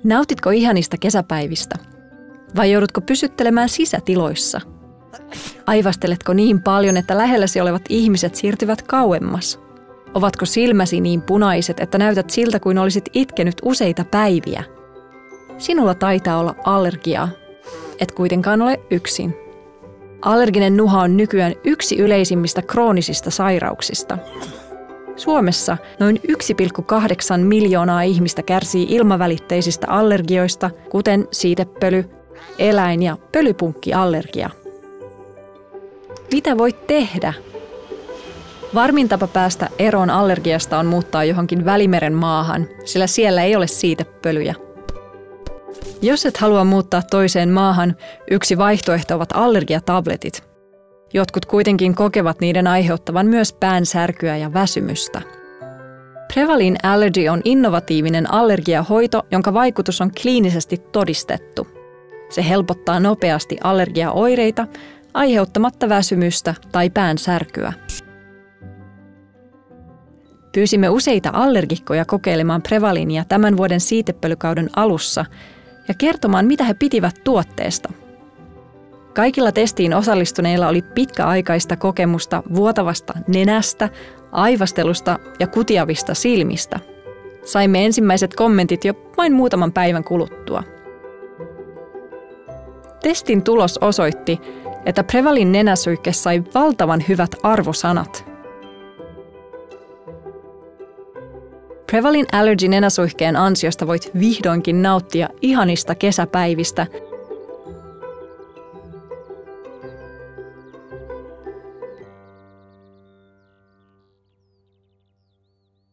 Nautitko ihanista kesäpäivistä? Vai joudutko pysyttelemään sisätiloissa? Aivasteletko niin paljon, että lähelläsi olevat ihmiset siirtyvät kauemmas? Ovatko silmäsi niin punaiset, että näytät siltä kuin olisit itkenyt useita päiviä? Sinulla taitaa olla allergiaa. Et kuitenkaan ole yksin. Allerginen nuha on nykyään yksi yleisimmistä kroonisista sairauksista. Suomessa noin 1,8 miljoonaa ihmistä kärsii ilmavälitteisistä allergioista, kuten siitepöly, eläin- ja pölypunkkiallergia. Mitä voit tehdä? Varmin tapa päästä eroon allergiasta on muuttaa johonkin Välimeren maahan, sillä siellä ei ole siitepölyjä. Jos et halua muuttaa toiseen maahan, yksi vaihtoehto ovat allergiatabletit. Jotkut kuitenkin kokevat niiden aiheuttavan myös päänsärkyä ja väsymystä. Prevalin Allergy on innovatiivinen allergiahoito, jonka vaikutus on kliinisesti todistettu. Se helpottaa nopeasti allergiaoireita, aiheuttamatta väsymystä tai päänsärkyä. Pyysimme useita allergikkoja kokeilemaan Prevalinia tämän vuoden siitepölykauden alussa ja kertomaan, mitä he pitivät tuotteesta. Kaikilla testiin osallistuneilla oli pitkäaikaista kokemusta vuotavasta nenästä, aivastelusta ja kutiavista silmistä. Saimme ensimmäiset kommentit jo vain muutaman päivän kuluttua. Testin tulos osoitti, että Prevalin nenäsuihke sai valtavan hyvät arvosanat. Prevalin Allergy nenäsuihkeen ansiosta voit vihdoinkin nauttia ihanista kesäpäivistä